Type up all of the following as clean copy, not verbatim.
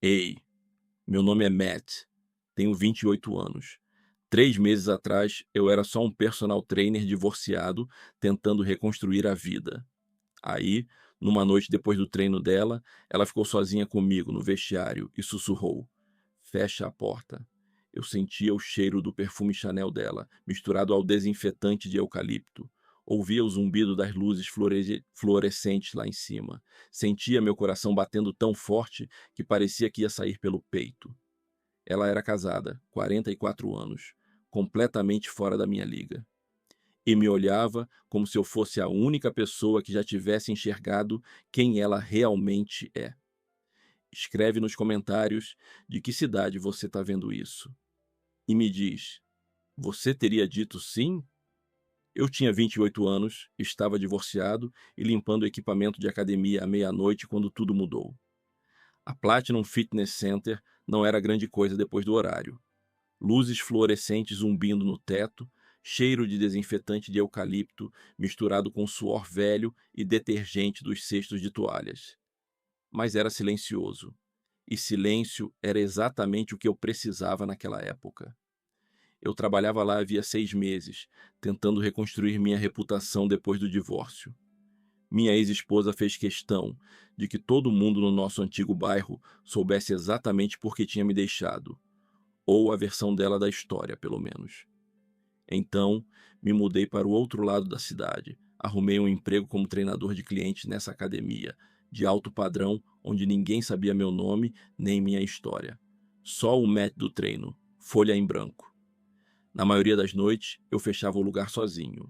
Ei, meu nome é Matt, tenho 28 anos. 3 meses atrás, eu era só um personal trainer divorciado tentando reconstruir a vida. Aí, numa noite depois do treino dela, ela ficou sozinha comigo no vestiário e sussurrou: Fecha a porta. Eu sentia o cheiro do perfume Chanel dela, misturado ao desinfetante de eucalipto. Ouvia o zumbido das luzes fluorescentes lá em cima. Sentia meu coração batendo tão forte que parecia que ia sair pelo peito. Ela era casada, 44 anos, completamente fora da minha liga. E me olhava como se eu fosse a única pessoa que já tivesse enxergado quem ela realmente é. Escreve nos comentários de que cidade você está vendo isso. E me diz, você teria dito sim? Eu tinha 28 anos, estava divorciado e limpando o equipamento de academia à meia-noite quando tudo mudou. A Platinum Fitness Center não era grande coisa depois do horário. Luzes fluorescentes zumbindo no teto, cheiro de desinfetante de eucalipto misturado com suor velho e detergente dos cestos de toalhas. Mas era silencioso. E silêncio era exatamente o que eu precisava naquela época. Eu trabalhava lá havia 6 meses, tentando reconstruir minha reputação depois do divórcio. Minha ex-esposa fez questão de que todo mundo no nosso antigo bairro soubesse exatamente por que tinha me deixado, ou a versão dela da história, pelo menos. Então, me mudei para o outro lado da cidade. Arrumei um emprego como treinador de clientes nessa academia, de alto padrão, onde ninguém sabia meu nome nem minha história. Só o Matt do treino, folha em branco. Na maioria das noites, eu fechava o lugar sozinho.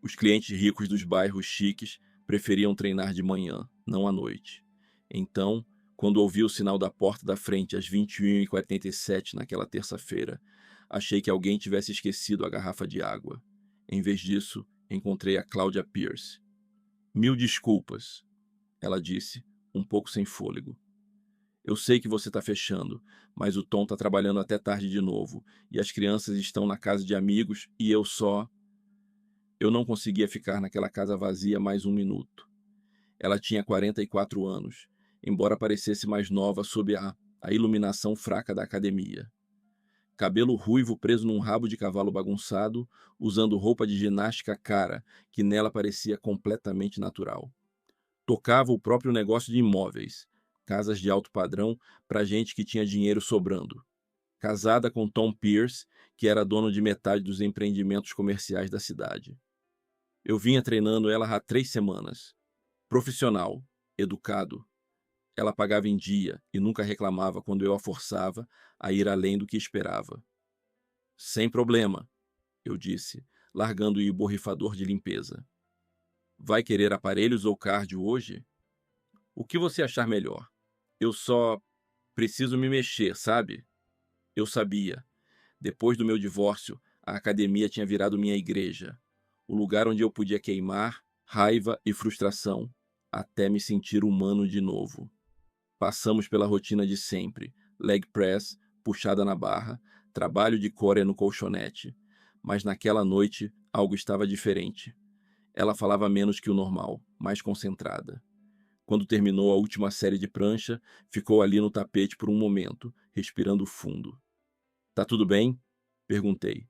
Os clientes ricos dos bairros chiques preferiam treinar de manhã, não à noite. Então, quando ouvi o sinal da porta da frente às 21h47 naquela terça-feira, achei que alguém tivesse esquecido a garrafa de água. Em vez disso, encontrei a Claudia Pierce. Mil desculpas, ela disse, um pouco sem fôlego. Eu sei que você está fechando, mas o Tom está trabalhando até tarde de novo, e as crianças estão na casa de amigos e eu só. Eu não conseguia ficar naquela casa vazia mais um minuto. Ela tinha 44 anos, embora parecesse mais nova sob a iluminação fraca da academia. Cabelo ruivo preso num rabo de cavalo bagunçado, usando roupa de ginástica cara, que nela parecia completamente natural. Tocava o próprio negócio de imóveis, casas de alto padrão para gente que tinha dinheiro sobrando. Casada com Tom Pierce, que era dono de metade dos empreendimentos comerciais da cidade. Eu vinha treinando ela há 3 semanas. Profissional, educado. Ela pagava em dia e nunca reclamava quando eu a forçava a ir além do que esperava. Sem problema, eu disse, largando o borrifador de limpeza. Vai querer aparelhos ou cardio hoje? O que você achar melhor. Eu só preciso me mexer, sabe? Eu sabia. Depois do meu divórcio, a academia tinha virado minha igreja. O lugar onde eu podia queimar raiva e frustração, até me sentir humano de novo. Passamos pela rotina de sempre: leg press, puxada na barra, trabalho de core no colchonete. Mas naquela noite, algo estava diferente. Ela falava menos que o normal, mais concentrada. Quando terminou a última série de prancha, ficou ali no tapete por um momento, respirando fundo. Tá tudo bem? Perguntei.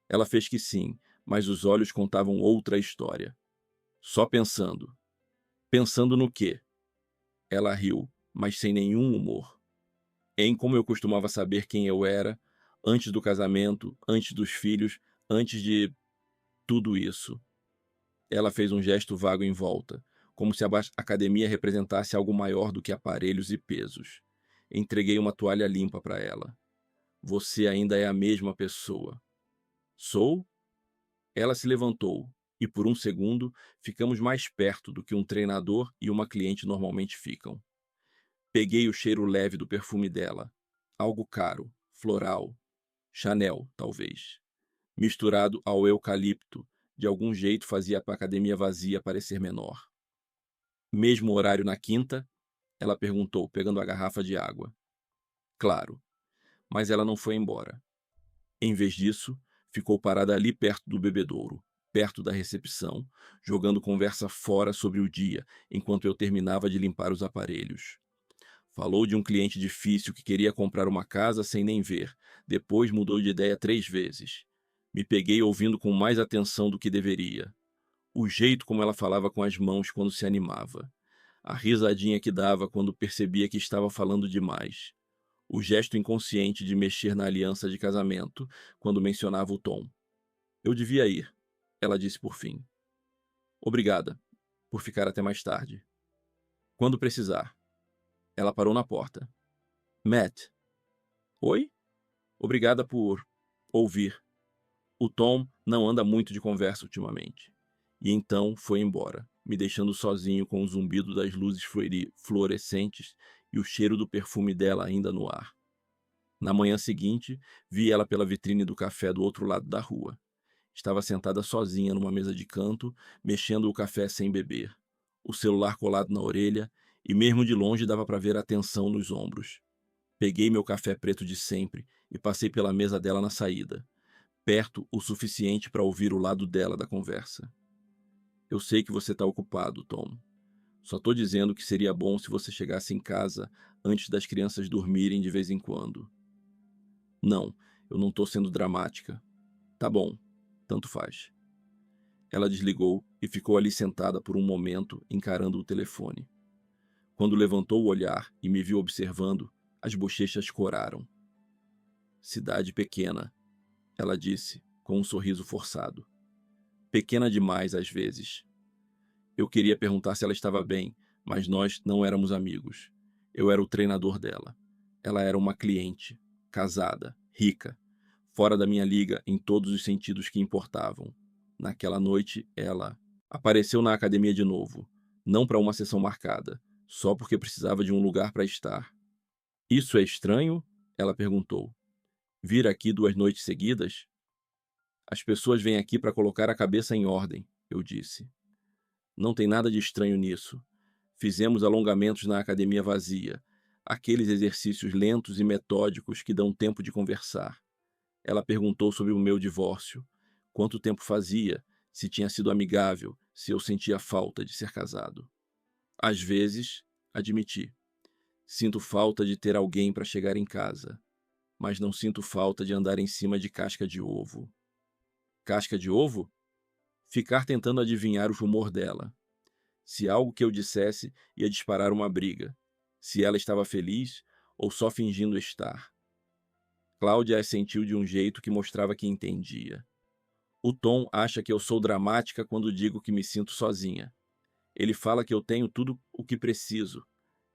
Ela fez que sim, mas os olhos contavam outra história. Só pensando. Pensando no quê? Ela riu, mas sem nenhum humor. Em como eu costumava saber quem eu era, antes do casamento, antes dos filhos, antes de tudo isso. Ela fez um gesto vago em volta, como se a academia representasse algo maior do que aparelhos e pesos. Entreguei uma toalha limpa para ela. Você ainda é a mesma pessoa. Sou? Ela se levantou, e por um segundo ficamos mais perto do que um treinador e uma cliente normalmente ficam. Peguei o cheiro leve do perfume dela. Algo caro, floral, Chanel, talvez. Misturado ao eucalipto, de algum jeito fazia a academia vazia parecer menor. Mesmo horário na quinta? Ela perguntou, pegando a garrafa de água. Claro, mas ela não foi embora. Em vez disso, ficou parada ali perto do bebedouro, perto da recepção, jogando conversa fora sobre o dia, enquanto eu terminava de limpar os aparelhos. Falou de um cliente difícil que queria comprar uma casa sem nem ver. Depois mudou de ideia 3 vezes. Me peguei ouvindo com mais atenção do que deveria. O jeito como ela falava com as mãos quando se animava. A risadinha que dava quando percebia que estava falando demais. O gesto inconsciente de mexer na aliança de casamento quando mencionava o Tom. Eu devia ir, ela disse por fim. Obrigada por ficar até mais tarde. Quando precisar. Ela parou na porta. Matt. Oi? Obrigada por ouvir. O Tom não anda muito de conversa ultimamente. E então foi embora, me deixando sozinho com o zumbido das luzes fluorescentes e o cheiro do perfume dela ainda no ar. Na manhã seguinte, vi ela pela vitrine do café do outro lado da rua. Estava sentada sozinha numa mesa de canto, mexendo o café sem beber, o celular colado na orelha, e mesmo de longe dava para ver a tensão nos ombros. Peguei meu café preto de sempre e passei pela mesa dela na saída, perto o suficiente para ouvir o lado dela da conversa. Eu sei que você está ocupado, Tom. Só estou dizendo que seria bom se você chegasse em casa antes das crianças dormirem de vez em quando. Não, eu não estou sendo dramática. Tá bom, tanto faz. Ela desligou e ficou ali sentada por um momento, encarando o telefone. Quando levantou o olhar e me viu observando, as bochechas coraram. Cidade pequena, ela disse, com um sorriso forçado. Pequena demais às vezes. Eu queria perguntar se ela estava bem, mas nós não éramos amigos. Eu era o treinador dela. Ela era uma cliente, casada, rica, fora da minha liga em todos os sentidos que importavam. Naquela noite, ela apareceu na academia de novo, não para uma sessão marcada, só porque precisava de um lugar para estar. Isso é estranho? Ela perguntou. Vir aqui 2 noites seguidas? As pessoas vêm aqui para colocar a cabeça em ordem, eu disse. Não tem nada de estranho nisso. Fizemos alongamentos na academia vazia, aqueles exercícios lentos e metódicos que dão tempo de conversar. Ela perguntou sobre o meu divórcio, quanto tempo fazia, se tinha sido amigável, se eu sentia falta de ser casado. Às vezes, admiti, sinto falta de ter alguém para chegar em casa, mas não sinto falta de andar em cima de casca de ovo. Casca de ovo? Ficar tentando adivinhar o rumor dela. Se algo que eu dissesse ia disparar uma briga. Se ela estava feliz ou só fingindo estar. Cláudia assentiu de um jeito que mostrava que entendia. O Tom acha que eu sou dramática quando digo que me sinto sozinha. Ele fala que eu tenho tudo o que preciso.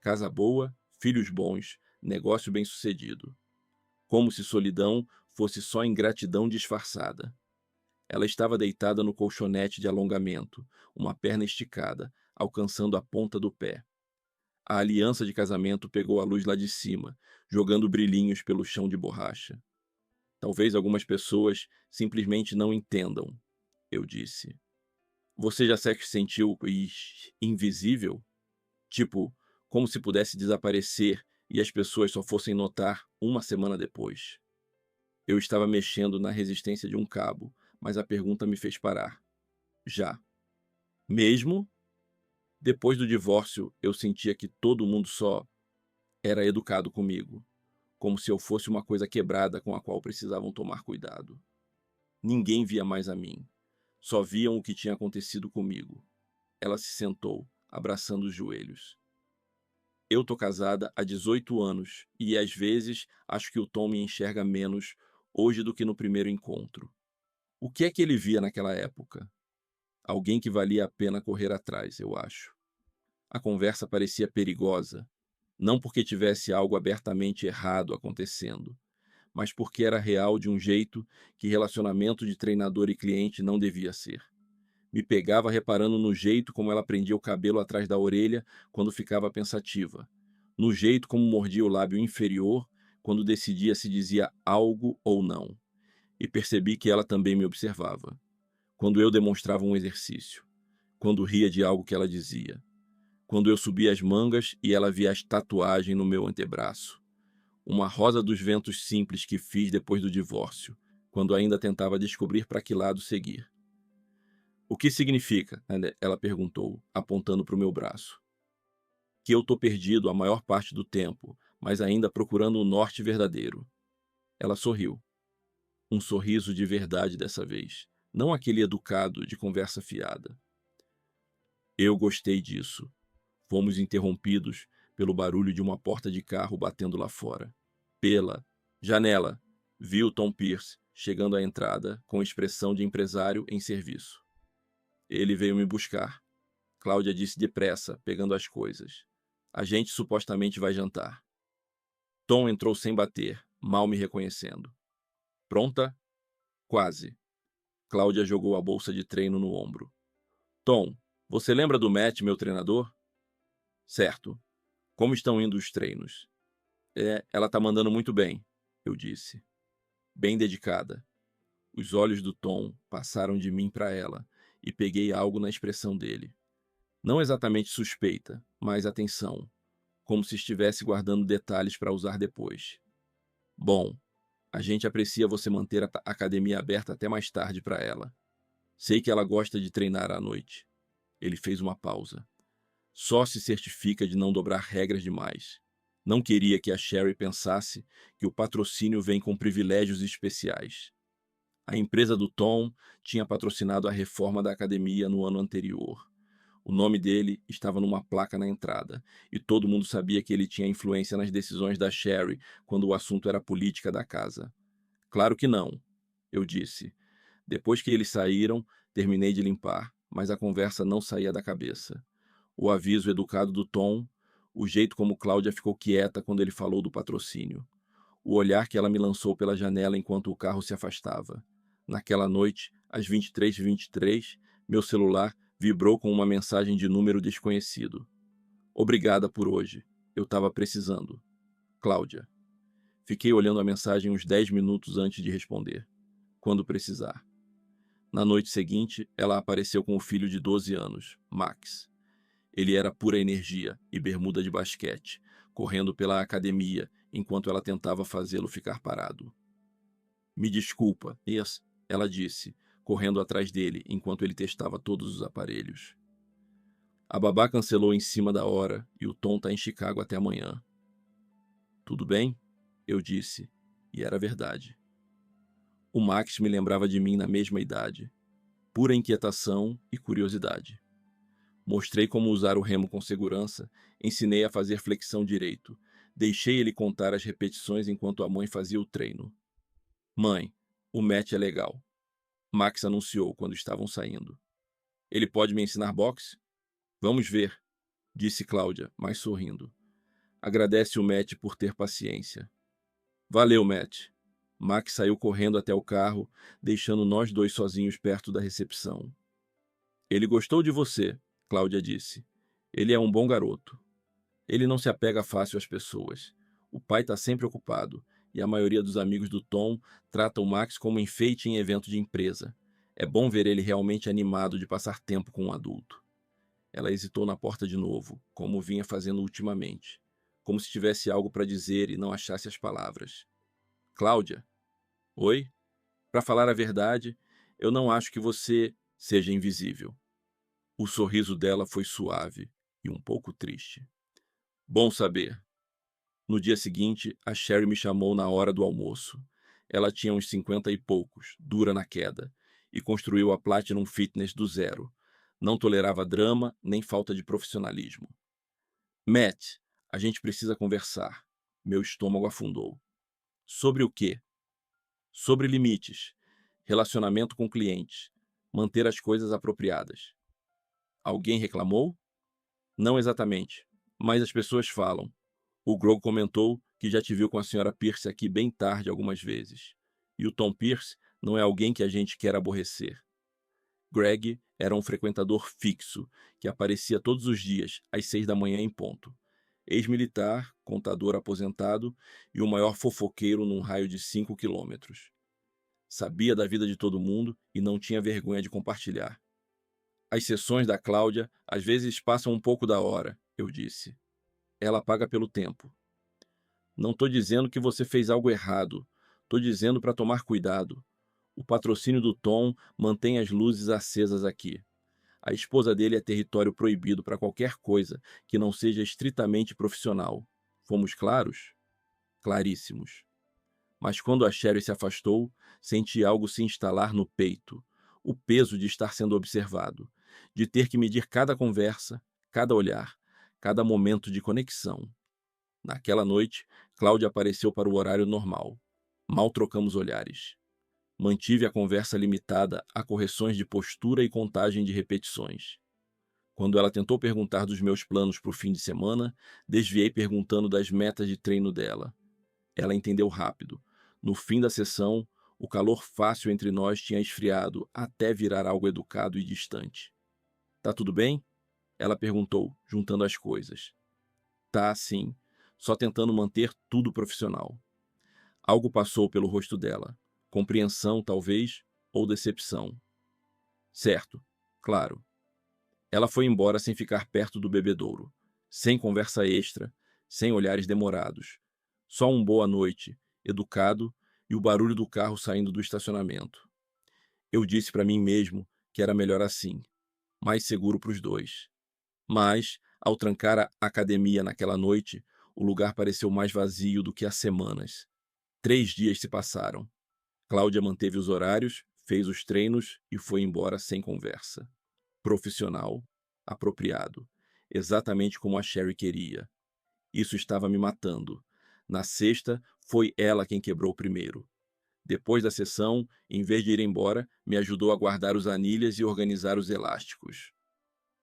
Casa boa, filhos bons, negócio bem-sucedido. Como se solidão fosse só ingratidão disfarçada. Ela estava deitada no colchonete de alongamento, uma perna esticada, alcançando a ponta do pé. A aliança de casamento pegou a luz lá de cima, jogando brilhinhos pelo chão de borracha. Talvez algumas pessoas simplesmente não entendam, eu disse. Você já se sentiu invisível? Tipo, como se pudesse desaparecer e as pessoas só fossem notar uma semana depois. Eu estava mexendo na resistência de um cabo, mas a pergunta me fez parar. Já. Mesmo? Depois do divórcio, eu sentia que todo mundo só era educado comigo, como se eu fosse uma coisa quebrada com a qual precisavam tomar cuidado. Ninguém via mais a mim. Só viam o que tinha acontecido comigo. Ela se sentou, abraçando os joelhos. Eu tô casada há 18 anos e, às vezes, acho que o Tom me enxerga menos hoje do que no primeiro encontro. O que é que ele via naquela época? Alguém que valia a pena correr atrás, eu acho. A conversa parecia perigosa, não porque tivesse algo abertamente errado acontecendo, mas porque era real de um jeito que relacionamento de treinador e cliente não devia ser. Me pegava reparando no jeito como ela prendia o cabelo atrás da orelha quando ficava pensativa, no jeito como mordia o lábio inferior quando decidia se dizia algo ou não. E percebi que ela também me observava. Quando eu demonstrava um exercício, quando ria de algo que ela dizia, quando eu subia as mangas e ela via as tatuagens no meu antebraço. Uma rosa dos ventos simples que fiz depois do divórcio, quando ainda tentava descobrir para que lado seguir. O que significa? Ela perguntou, apontando para o meu braço. Que eu tô perdido a maior parte do tempo, mas ainda procurando o norte verdadeiro. Ela sorriu. Um sorriso de verdade dessa vez, não aquele educado de conversa fiada. Eu gostei disso. Fomos interrompidos pelo barulho de uma porta de carro batendo lá fora. Pela janela, viu Tom Pierce chegando à entrada com expressão de empresário em serviço. Ele veio me buscar. Cláudia disse depressa, pegando as coisas. A gente supostamente vai jantar. Tom entrou sem bater, mal me reconhecendo. Pronta? Quase. Cláudia jogou a bolsa de treino no ombro. Tom, você lembra do Matt, meu treinador? Certo. Como estão indo os treinos? Ela tá mandando muito bem, eu disse. Bem dedicada. Os olhos do Tom passaram de mim para ela e peguei algo na expressão dele. Não exatamente suspeita, mas atenção, como se estivesse guardando detalhes para usar depois. Bom, a gente aprecia você manter a academia aberta até mais tarde para ela. Sei que ela gosta de treinar à noite. Ele fez uma pausa. Só se certifica de não dobrar regras demais. Não queria que a Sherry pensasse que o patrocínio vem com privilégios especiais. A empresa do Tom tinha patrocinado a reforma da academia no ano anterior. O nome dele estava numa placa na entrada, e todo mundo sabia que ele tinha influência nas decisões da Sherry quando o assunto era política da casa. Claro que não, eu disse. Depois que eles saíram, terminei de limpar, mas a conversa não saía da cabeça. O aviso educado do Tom, o jeito como Cláudia ficou quieta quando ele falou do patrocínio, o olhar que ela me lançou pela janela enquanto o carro se afastava. Naquela noite, às 23h23, meu celular vibrou com uma mensagem de número desconhecido. Obrigada por hoje. Eu estava precisando. Cláudia. Fiquei olhando a mensagem uns 10 minutos antes de responder. Quando precisar. Na noite seguinte, ela apareceu com o filho de 12 anos, Max. Ele era pura energia e bermuda de basquete, correndo pela academia enquanto ela tentava fazê-lo ficar parado. Me desculpa, ela disse, correndo atrás dele enquanto ele testava todos os aparelhos. A babá cancelou em cima da hora e o Tom tá em Chicago até amanhã. Tudo bem? Eu disse, e era verdade. O Max me lembrava de mim na mesma idade. Pura inquietação e curiosidade. Mostrei como usar o remo com segurança, ensinei a fazer flexão direito. Deixei ele contar as repetições enquanto a mãe fazia o treino. Mãe, o Matt é legal. Max anunciou quando estavam saindo. Ele pode me ensinar boxe? Vamos ver, disse Cláudia, mas sorrindo. Agradece o Matt por ter paciência. Valeu, Matt. Max saiu correndo até o carro, deixando nós dois sozinhos perto da recepção. Ele gostou de você, Cláudia disse. Ele é um bom garoto. Ele não se apega fácil às pessoas. O pai está sempre ocupado, e a maioria dos amigos do Tom trata o Max como enfeite em evento de empresa. É bom ver ele realmente animado de passar tempo com um adulto. Ela hesitou na porta de novo, como vinha fazendo ultimamente, como se tivesse algo para dizer e não achasse as palavras. Cláudia? Oi? Para falar a verdade, eu não acho que você seja invisível. O sorriso dela foi suave e um pouco triste. Bom saber. No dia seguinte, a Sherry me chamou na hora do almoço. Ela tinha uns 50 e poucos, dura na queda, e construiu a Platinum Fitness do zero. Não tolerava drama nem falta de profissionalismo. Matt, a gente precisa conversar. Meu estômago afundou. Sobre o quê? Sobre limites, relacionamento com clientes, manter as coisas apropriadas. Alguém reclamou? Não exatamente, mas as pessoas falam. O Grog comentou que já te viu com a senhora Pierce aqui bem tarde algumas vezes. E o Tom Pierce não é alguém que a gente quer aborrecer. Greg era um frequentador fixo, que aparecia todos os dias, às 6 da manhã em ponto. Ex-militar, contador aposentado e o maior fofoqueiro num raio de 5 quilômetros. Sabia da vida de todo mundo e não tinha vergonha de compartilhar. As sessões da Cláudia às vezes passam um pouco da hora, eu disse. Ela paga pelo tempo. Não estou dizendo que você fez algo errado. Estou dizendo para tomar cuidado. O patrocínio do Tom mantém as luzes acesas aqui. A esposa dele é território proibido para qualquer coisa que não seja estritamente profissional. Fomos claros? Claríssimos. Mas quando a Sherry se afastou, senti algo se instalar no peito. O peso de estar sendo observado, de ter que medir cada conversa, cada olhar, cada momento de conexão. Naquela noite, Cláudia apareceu para o horário normal. Mal trocamos olhares. Mantive a conversa limitada a correções de postura e contagem de repetições. Quando ela tentou perguntar dos meus planos para o fim de semana, desviei perguntando das metas de treino dela. Ela entendeu rápido. No fim da sessão, o calor fácil entre nós tinha esfriado até virar algo educado e distante. Tá tudo bem? Ela perguntou, juntando as coisas. Tá, sim, só tentando manter tudo profissional. Algo passou pelo rosto dela. Compreensão, talvez, ou decepção. Certo, claro. Ela foi embora sem ficar perto do bebedouro, sem conversa extra, sem olhares demorados. Só um boa noite, educado, e o barulho do carro saindo do estacionamento. Eu disse para mim mesmo que era melhor assim, mais seguro para os dois. Mas, ao trancar a academia naquela noite, o lugar pareceu mais vazio do que há semanas. 3 dias se passaram. Cláudia manteve os horários, fez os treinos e foi embora sem conversa. Profissional, apropriado, exatamente como a Sherry queria. Isso estava me matando. Na sexta, foi ela quem quebrou primeiro. Depois da sessão, em vez de ir embora, me ajudou a guardar os anilhas e organizar os elásticos.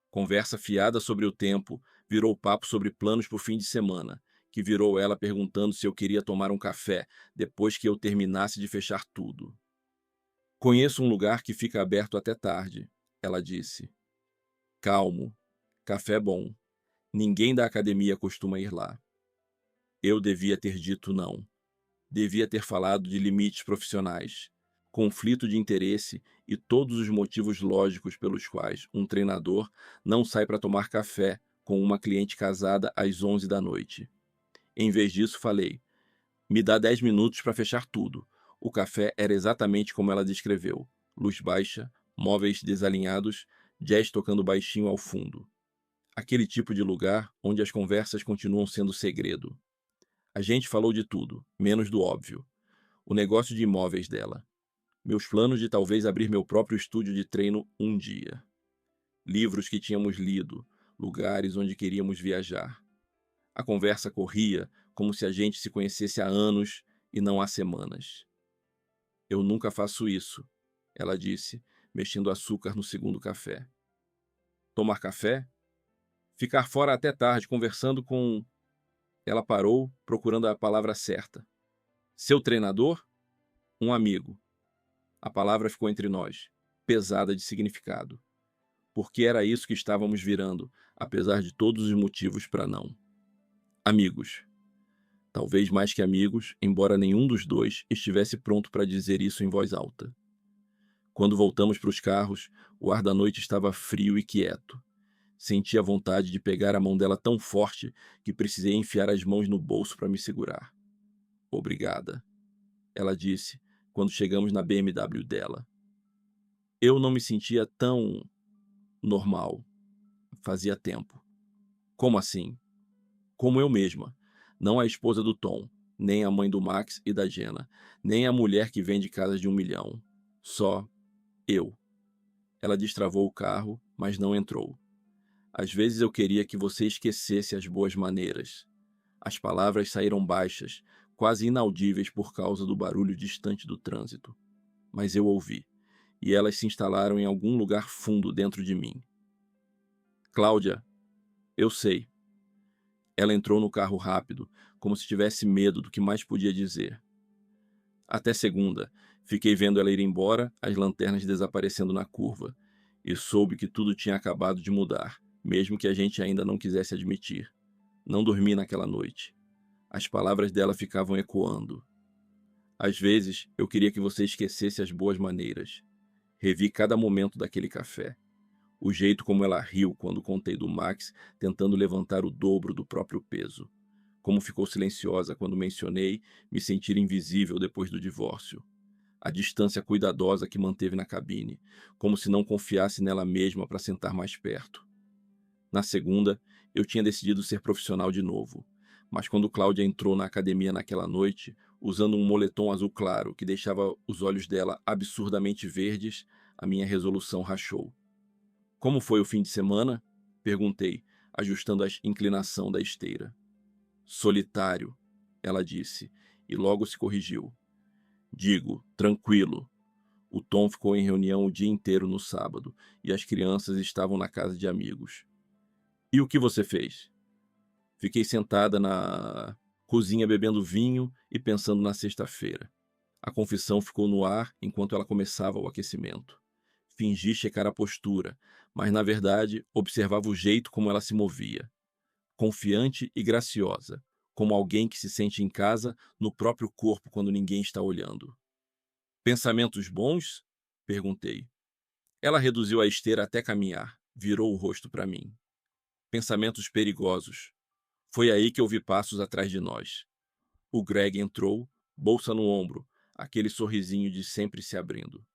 Conversa fiada sobre o tempo virou papo sobre planos para o fim de semana, que virou ela perguntando se eu queria tomar um café depois que eu terminasse de fechar tudo. Conheço um lugar que fica aberto até tarde, ela disse. Calmo, café bom. Ninguém da academia costuma ir lá. Eu devia ter dito não. Devia ter falado de limites profissionais, conflito de interesse e todos os motivos lógicos pelos quais um treinador não sai para tomar café com uma cliente casada às 11 da noite. Em vez disso, falei: me dá 10 minutos para fechar tudo. O café era exatamente como ela descreveu: luz baixa, móveis desalinhados, jazz tocando baixinho ao fundo. Aquele tipo de lugar onde as conversas continuam sendo segredo. A gente falou de tudo, menos do óbvio. O negócio de imóveis dela. Meus planos de talvez abrir meu próprio estúdio de treino um dia. Livros que tínhamos lido, lugares onde queríamos viajar. A conversa corria como se a gente se conhecesse há anos e não há semanas. Eu nunca faço isso, ela disse, mexendo açúcar no segundo café. Tomar café? Ficar fora até tarde conversando com... Ela parou, procurando a palavra certa. Seu treinador? Um amigo. A palavra ficou entre nós, pesada de significado. Porque era isso que estávamos virando, apesar de todos os motivos para não. Amigos. Talvez mais que amigos, embora nenhum dos dois estivesse pronto para dizer isso em voz alta. Quando voltamos para os carros, o ar da noite estava frio e quieto. Senti a vontade de pegar a mão dela tão forte que precisei enfiar as mãos no bolso para me segurar. Obrigada, ela disse, quando chegamos na BMW dela. Eu não me sentia tão normal. Fazia tempo. Como assim? Como eu mesma. Não a esposa do Tom, nem a mãe do Max e da Jenna, nem a mulher que vende casas de 1 milhão. Só eu. Ela destravou o carro, mas não entrou. Às vezes eu queria que você esquecesse as boas maneiras. As palavras saíram baixas, quase inaudíveis por causa do barulho distante do trânsito. Mas eu ouvi, e elas se instalaram em algum lugar fundo dentro de mim. Cláudia, eu sei. Ela entrou no carro rápido, como se tivesse medo do que mais podia dizer. Até segunda, fiquei vendo ela ir embora, as lanternas desaparecendo na curva, e soube que tudo tinha acabado de mudar, mesmo que a gente ainda não quisesse admitir. Não dormi naquela noite. As palavras dela ficavam ecoando. Às vezes, eu queria que você esquecesse as boas maneiras. Revi cada momento daquele café. O jeito como ela riu quando contei do Max tentando levantar o dobro do próprio peso. Como ficou silenciosa quando mencionei me sentir invisível depois do divórcio. a distância cuidadosa que manteve na cabine, como se não confiasse nela mesma para sentar mais perto. Na segunda, eu tinha decidido ser profissional de novo, mas quando Cláudia entrou na academia naquela noite, usando um moletom azul claro que deixava os olhos dela absurdamente verdes, a minha resolução rachou. Como foi o fim de semana? Perguntei, ajustando a inclinação da esteira. Solitário, ela disse, e logo se corrigiu. Digo, tranquilo. O Tom ficou em reunião o dia inteiro no sábado, e as crianças estavam na casa de amigos. E o que você fez? Fiquei sentada na cozinha bebendo vinho e pensando na sexta-feira. A confissão ficou no ar enquanto ela começava o aquecimento. Fingi checar a postura, mas na verdade observava o jeito como ela se movia. Confiante e graciosa, como alguém que se sente em casa no próprio corpo quando ninguém está olhando. Pensamentos bons? Perguntei. Ela reduziu a esteira até caminhar, virou o rosto para mim. Pensamentos perigosos. Foi aí que ouvi passos atrás de nós. O Greg entrou, bolsa no ombro, aquele sorrisinho de sempre se abrindo.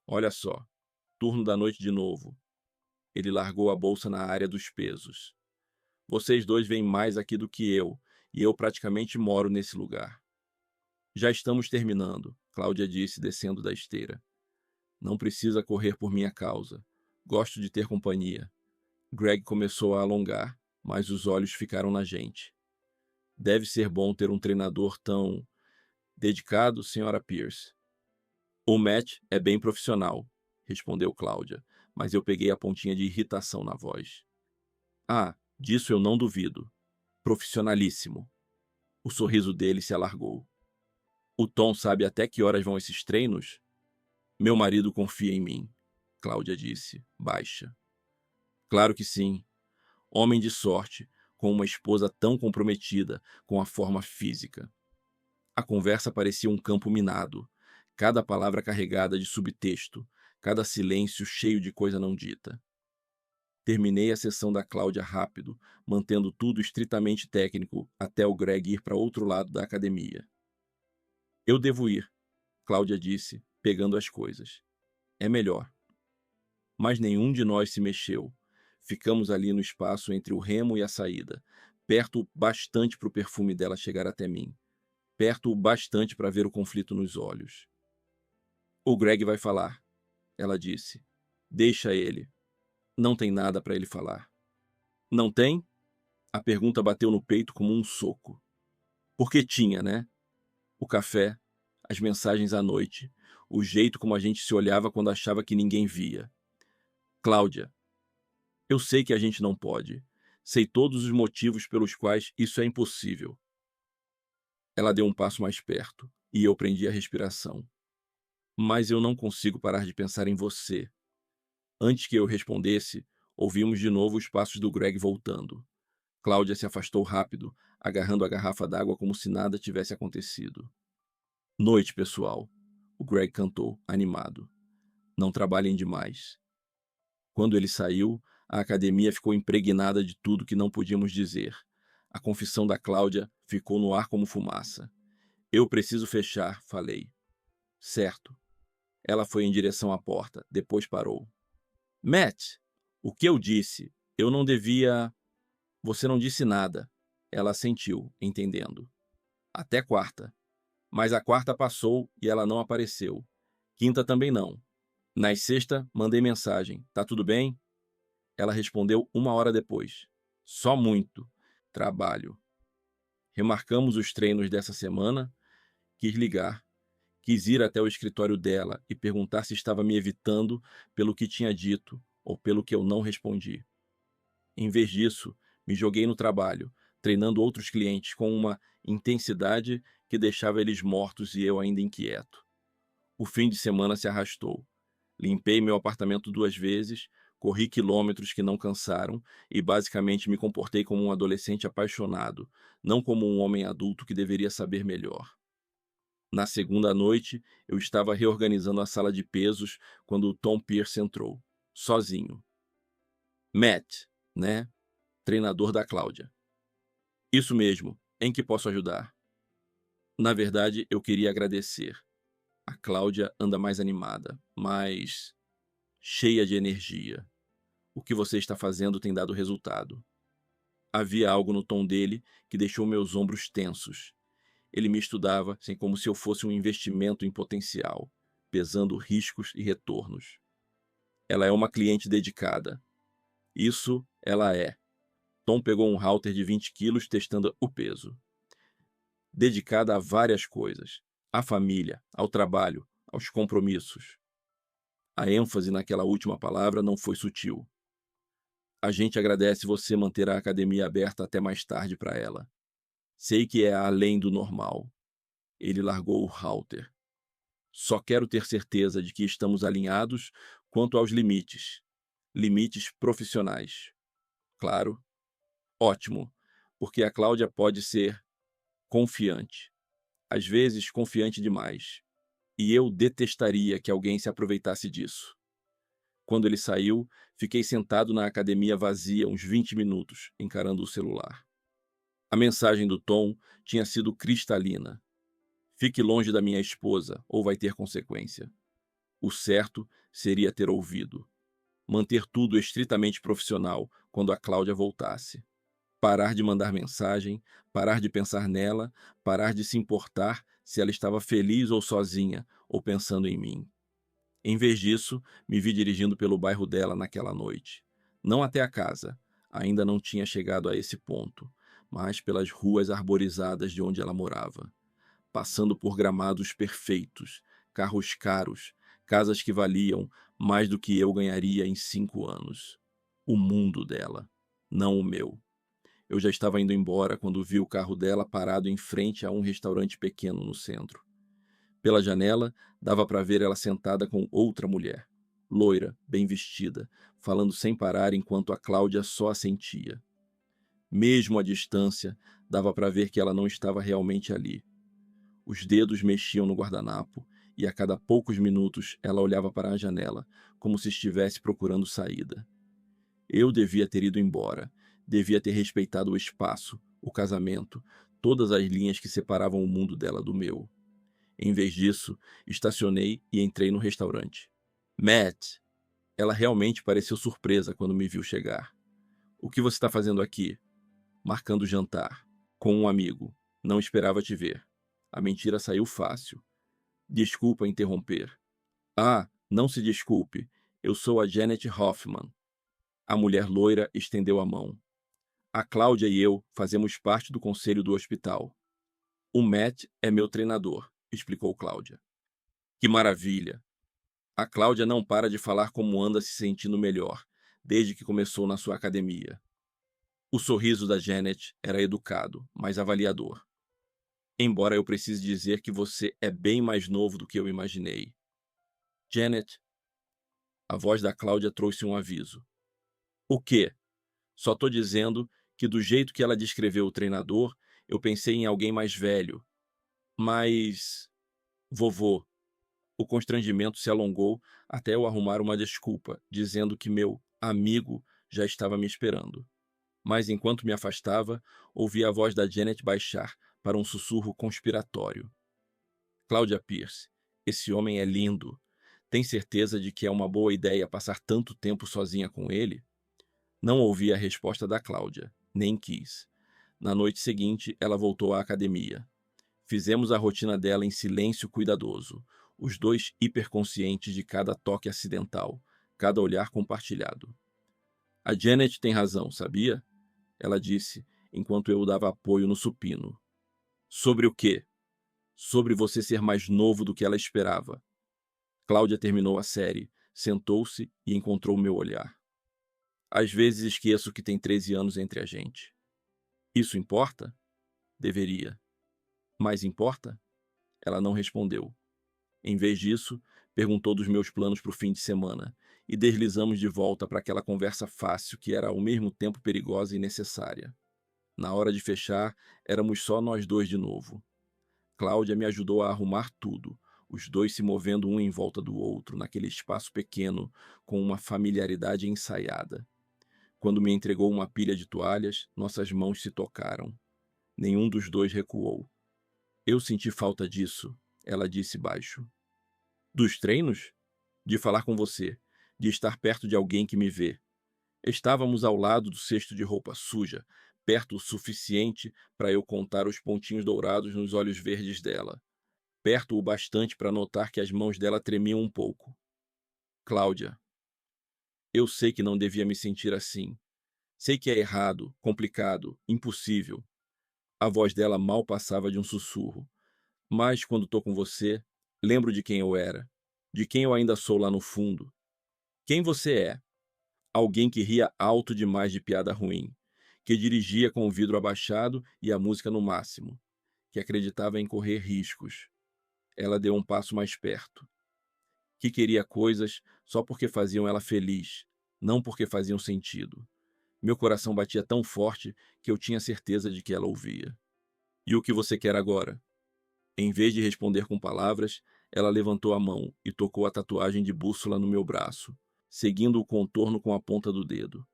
Olha só, turno da noite de novo. Ele largou a bolsa na área dos pesos. Vocês dois vêm mais aqui do que eu, e eu praticamente moro nesse lugar. Já estamos terminando, Cláudia disse, descendo da esteira. Não precisa correr por minha causa. Gosto de ter companhia. Greg começou a alongar, mas os olhos ficaram na gente. Deve ser bom ter um treinador tão dedicado, Sra. Pierce. O Matt é bem profissional, respondeu Cláudia, mas eu peguei a pontinha de irritação na voz. Ah, disso eu não duvido. Profissionalíssimo. O sorriso dele se alargou. O Tom sabe até que horas vão esses treinos? Meu marido confia em mim, Cláudia disse, baixa. Claro que sim. Homem de sorte, com uma esposa tão comprometida com a forma física. A conversa parecia um campo minado, cada palavra carregada de subtexto, cada silêncio cheio de coisa não dita. Terminei a sessão da Cláudia rápido, mantendo tudo estritamente técnico até o Greg ir para outro lado da academia. Eu devo ir, Cláudia disse, pegando as coisas. É melhor. Mas nenhum de nós se mexeu. Ficamos ali no espaço entre o remo e a saída, perto bastante para o perfume dela chegar até mim, perto o bastante para ver o conflito nos olhos. O Greg vai falar, ela disse. Deixa ele. Não tem nada para ele falar. Não tem? A pergunta bateu no peito como um soco. Porque tinha, né? O café, as mensagens à noite, o jeito como a gente se olhava quando achava que ninguém via. Cláudia, eu sei que a gente não pode. Sei todos os motivos pelos quais isso é impossível. Ela deu um passo mais perto, e eu prendi a respiração. Mas eu não consigo parar de pensar em você. Antes que eu respondesse, ouvimos de novo os passos do Greg voltando. Cláudia se afastou rápido, agarrando a garrafa d'água como se nada tivesse acontecido. Noite, pessoal. O Greg cantou, animado. Não trabalhem demais. Quando ele saiu, a academia ficou impregnada de tudo que não podíamos dizer. A confissão da Cláudia ficou no ar como fumaça. Eu preciso fechar, falei. Certo. Ela foi em direção à porta, depois parou. Matt, o que eu disse? Eu não devia... Você não disse nada. Ela assentiu, entendendo. Até quarta. Mas a quarta passou e ela não apareceu. Quinta também não. Na sexta, mandei mensagem. Tá tudo bem? Ela respondeu 1 hora depois. Só muito. Trabalho. Remarcamos os treinos dessa semana. Quis ligar. Quis ir até o escritório dela e perguntar se estava me evitando pelo que tinha dito ou pelo que eu não respondi. Em vez disso, me joguei no trabalho, treinando outros clientes com uma intensidade que deixava eles mortos e eu ainda inquieto. O fim de semana se arrastou. Limpei meu apartamento 2 vezes, corri quilômetros que não cansaram e basicamente me comportei como um adolescente apaixonado, não como um homem adulto que deveria saber melhor. Na segunda noite, eu estava reorganizando a sala de pesos quando o Tom Pierce entrou, sozinho. Matt, né? Treinador da Cláudia. Isso mesmo, em que posso ajudar? Na verdade, eu queria agradecer. A Cláudia anda mais animada, mais cheia de energia. O que você está fazendo tem dado resultado. Havia algo no tom dele que deixou meus ombros tensos. Ele me estudava assim como se eu fosse um investimento em potencial, pesando riscos e retornos. Ela é uma cliente dedicada. Isso ela é. Tom pegou um halter de 20 quilos testando o peso. Dedicada a várias coisas. À família, ao trabalho, aos compromissos. A ênfase naquela última palavra não foi sutil. A gente agradece você manter a academia aberta até mais tarde para ela. Sei que é além do normal. Ele largou o halter. Só quero ter certeza de que estamos alinhados quanto aos limites. Limites profissionais. Claro. Ótimo. Porque a Cláudia pode ser confiante. Às vezes, confiante demais. E eu detestaria que alguém se aproveitasse disso. Quando ele saiu, fiquei sentado na academia vazia uns 20 minutos, encarando o celular. A mensagem do Tom tinha sido cristalina. Fique longe da minha esposa, ou vai ter consequência. O certo seria ter ouvido. Manter tudo estritamente profissional quando a Cláudia voltasse. Parar de mandar mensagem, parar de pensar nela, parar de se importar se ela estava feliz ou sozinha, ou pensando em mim. Em vez disso, me vi dirigindo pelo bairro dela naquela noite. Não até a casa, ainda não tinha chegado a esse ponto, mas pelas ruas arborizadas de onde ela morava. Passando por gramados perfeitos, carros caros, casas que valiam mais do que eu ganharia em 5 anos. O mundo dela, não o meu. Eu já estava indo embora quando vi o carro dela parado em frente a um restaurante pequeno no centro. Pela janela, dava para ver ela sentada com outra mulher, loira, bem vestida, falando sem parar enquanto a Cláudia só assentia. Mesmo à distância, dava para ver que ela não estava realmente ali. Os dedos mexiam no guardanapo e a cada poucos minutos ela olhava para a janela, como se estivesse procurando saída. Eu devia ter ido embora, devia ter respeitado o espaço, o casamento, todas as linhas que separavam o mundo dela do meu. Em vez disso, estacionei e entrei no restaurante. Matt, ela realmente pareceu surpresa quando me viu chegar. O que você está fazendo aqui? Marcando jantar. Com um amigo. Não esperava te ver. A mentira saiu fácil. Desculpa interromper. Ah, não se desculpe. Eu sou a Janet Hoffman. A mulher loira estendeu a mão. A Cláudia e eu fazemos parte do conselho do hospital. O Matt é meu treinador, explicou Cláudia. Que maravilha! A Cláudia não para de falar como anda se sentindo melhor, desde que começou na sua academia. O sorriso da Janet era educado, mas avaliador. Embora eu precise dizer que você é bem mais novo do que eu imaginei. Janet, a voz da Cláudia trouxe um aviso. O quê? Só tô dizendo que do jeito que ela descreveu o treinador, eu pensei em alguém mais velho. Mas... Vovô. O constrangimento se alongou até eu arrumar uma desculpa, dizendo que meu amigo já estava me esperando. Mas enquanto me afastava, ouvi a voz da Janet baixar para um sussurro conspiratório. Cláudia Pierce, esse homem é lindo. Tem certeza de que é uma boa ideia passar tanto tempo sozinha com ele? Não ouvi a resposta da Cláudia, nem quis. Na noite seguinte, ela voltou à academia. Fizemos a rotina dela em silêncio cuidadoso, os dois hiperconscientes de cada toque acidental, cada olhar compartilhado. A Janet tem razão, sabia? Ela disse, enquanto eu dava apoio no supino. Sobre o quê? Sobre você ser mais novo do que ela esperava. Cláudia terminou a série, sentou-se e encontrou meu olhar. Às vezes esqueço que tem 13 anos entre a gente. Isso importa? Deveria. Mas importa? Ela não respondeu. Em vez disso, perguntou dos meus planos para o fim de semana e deslizamos de volta para aquela conversa fácil que era ao mesmo tempo perigosa e necessária. Na hora de fechar, éramos só nós dois de novo. Cláudia me ajudou a arrumar tudo, os dois se movendo um em volta do outro naquele espaço pequeno com uma familiaridade ensaiada. Quando me entregou uma pilha de toalhas, nossas mãos se tocaram. Nenhum dos dois recuou. Eu senti falta disso, ela disse baixo. Dos treinos? De falar com você, de estar perto de alguém que me vê. Estávamos ao lado do cesto de roupa suja, perto o suficiente para eu contar os pontinhos dourados nos olhos verdes dela, perto o bastante para notar que as mãos dela tremiam um pouco. Cláudia, eu sei que não devia me sentir assim. Sei que é errado, complicado, impossível. A voz dela mal passava de um sussurro. Mas quando tô com você, lembro de quem eu era, de quem eu ainda sou lá no fundo. Quem você é? Alguém que ria alto demais de piada ruim, que dirigia com o vidro abaixado e a música no máximo, que acreditava em correr riscos. Ela deu um passo mais perto, que queria coisas só porque faziam ela feliz, não porque faziam sentido. Meu coração batia tão forte que eu tinha certeza de que ela ouvia. E o que você quer agora? Em vez de responder com palavras, ela levantou a mão e tocou a tatuagem de bússola no meu braço, seguindo o contorno com a ponta do dedo.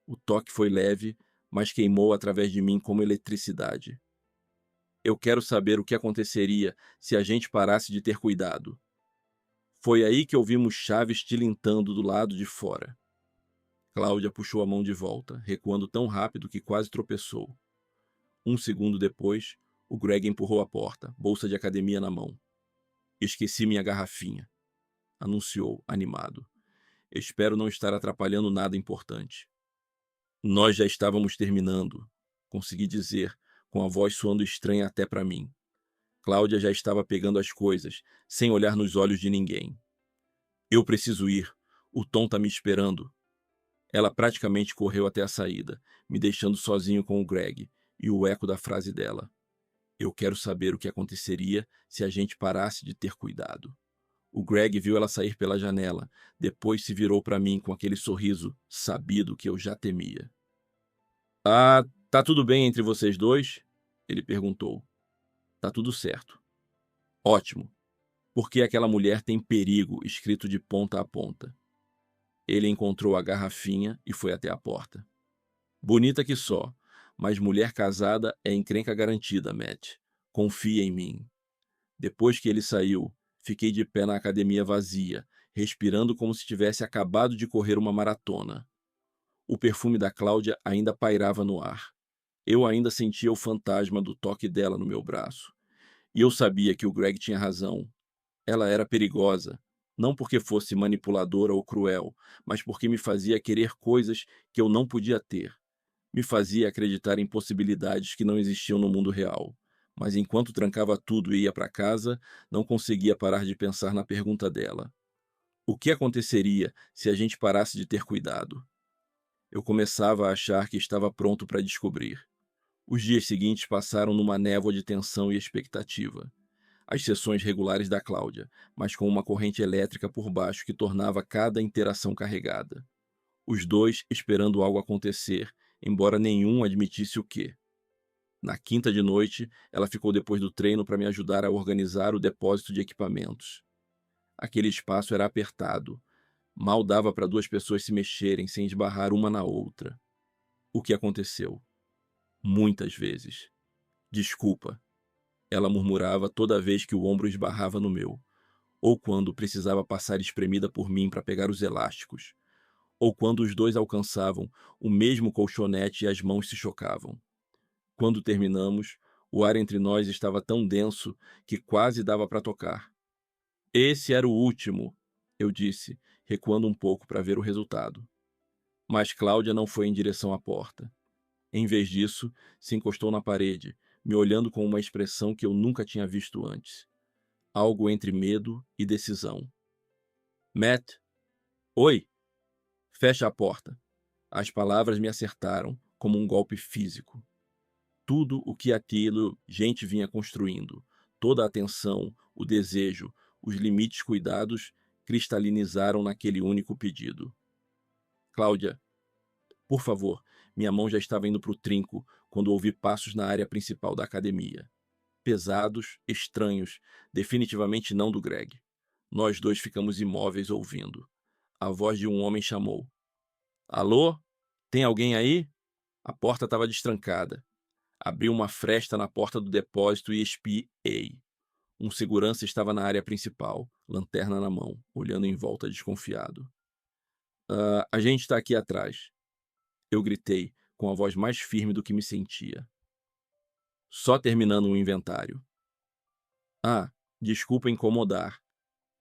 O toque foi leve, mas queimou através de mim como eletricidade. Eu quero saber o que aconteceria se a gente parasse de ter cuidado. Foi aí que ouvimos Chaves tilintando do lado de fora. Cláudia puxou a mão de volta, recuando tão rápido que quase tropeçou. Um segundo depois, o Greg empurrou a porta, bolsa de academia na mão. Esqueci minha garrafinha, anunciou, animado. Espero não estar atrapalhando nada importante. Nós já estávamos terminando, consegui dizer, com a voz soando estranha até para mim. Cláudia já estava pegando as coisas, sem olhar nos olhos de ninguém. Eu preciso ir. O Tom tá me esperando. Ela praticamente correu até a saída, me deixando sozinho com o Greg e o eco da frase dela. Eu quero saber o que aconteceria se a gente parasse de ter cuidado. O Greg viu ela sair pela janela, depois se virou para mim com aquele sorriso sabido que eu já temia. Ah, tá tudo bem entre vocês dois? Ele perguntou. Tá tudo certo. Ótimo, porque aquela mulher tem perigo escrito de ponta a ponta. Ele encontrou a garrafinha e foi até a porta. Bonita que só, mas mulher casada é encrenca garantida, Matt. Confia em mim. Depois que ele saiu, fiquei de pé na academia vazia, respirando como se tivesse acabado de correr uma maratona. O perfume da Cláudia ainda pairava no ar. Eu ainda sentia o fantasma do toque dela no meu braço. E eu sabia que o Greg tinha razão. Ela era perigosa, não porque fosse manipuladora ou cruel, mas porque me fazia querer coisas que eu não podia ter. Me fazia acreditar em possibilidades que não existiam no mundo real. Mas enquanto trancava tudo e ia para casa, não conseguia parar de pensar na pergunta dela. O que aconteceria se a gente parasse de ter cuidado? Eu começava a achar que estava pronto para descobrir. Os dias seguintes passaram numa névoa de tensão e expectativa. As sessões regulares da Cláudia, mas com uma corrente elétrica por baixo que tornava cada interação carregada. Os dois esperando algo acontecer, embora nenhum admitisse o quê. Na quinta de noite, ela ficou depois do treino para me ajudar a organizar o depósito de equipamentos. Aquele espaço era apertado. Mal dava para duas pessoas se mexerem sem esbarrar uma na outra. O que aconteceu? Muitas vezes. Desculpa, ela murmurava toda vez que o ombro esbarrava no meu, ou quando precisava passar espremida por mim para pegar os elásticos, ou quando os dois alcançavam o mesmo colchonete e as mãos se chocavam. Quando terminamos, o ar entre nós estava tão denso que quase dava para tocar. Esse era o último, eu disse, recuando um pouco para ver o resultado. Mas Cláudia não foi em direção à porta. Em vez disso, se encostou na parede, me olhando com uma expressão que eu nunca tinha visto antes. Algo entre medo e decisão. Matt? Oi! Fecha a porta. As palavras me acertaram, como um golpe físico. Tudo o que aquilo gente vinha construindo, toda a atenção, o desejo, os limites cuidados, cristalinizaram naquele único pedido. Cláudia, por favor, minha mão já estava indo para o trinco quando ouvi passos na área principal da academia. Pesados, estranhos, definitivamente não do Greg. Nós dois ficamos imóveis ouvindo. A voz de um homem chamou. Alô? Tem alguém aí? A porta estava destrancada. Abri uma fresta na porta do depósito e espiei. Um segurança estava na área principal, lanterna na mão, olhando em volta desconfiado. A gente está aqui atrás, eu gritei, com a voz mais firme do que me sentia. Só terminando um inventário. Ah, desculpa incomodar.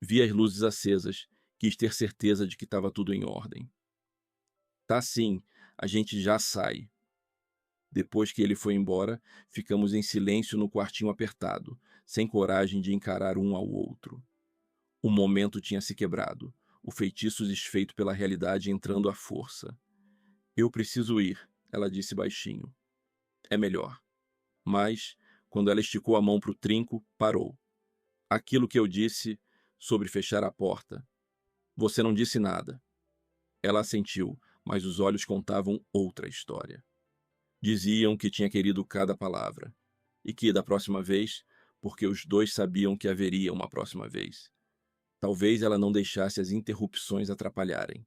Vi as luzes acesas, quis ter certeza de que estava tudo em ordem. Tá sim, a gente já sai. Depois que ele foi embora, ficamos em silêncio no quartinho apertado, sem coragem de encarar um ao outro. O momento tinha se quebrado, o feitiço desfeito pela realidade entrando à força. Eu preciso ir, ela disse baixinho. É melhor. Mas, quando ela esticou a mão para o trinco, parou. Aquilo que eu disse sobre fechar a porta. Você não disse nada. Ela assentiu, mas os olhos contavam outra história. Diziam que tinha querido cada palavra. E que, da próxima vez, porque os dois sabiam que haveria uma próxima vez. Talvez ela não deixasse as interrupções atrapalharem.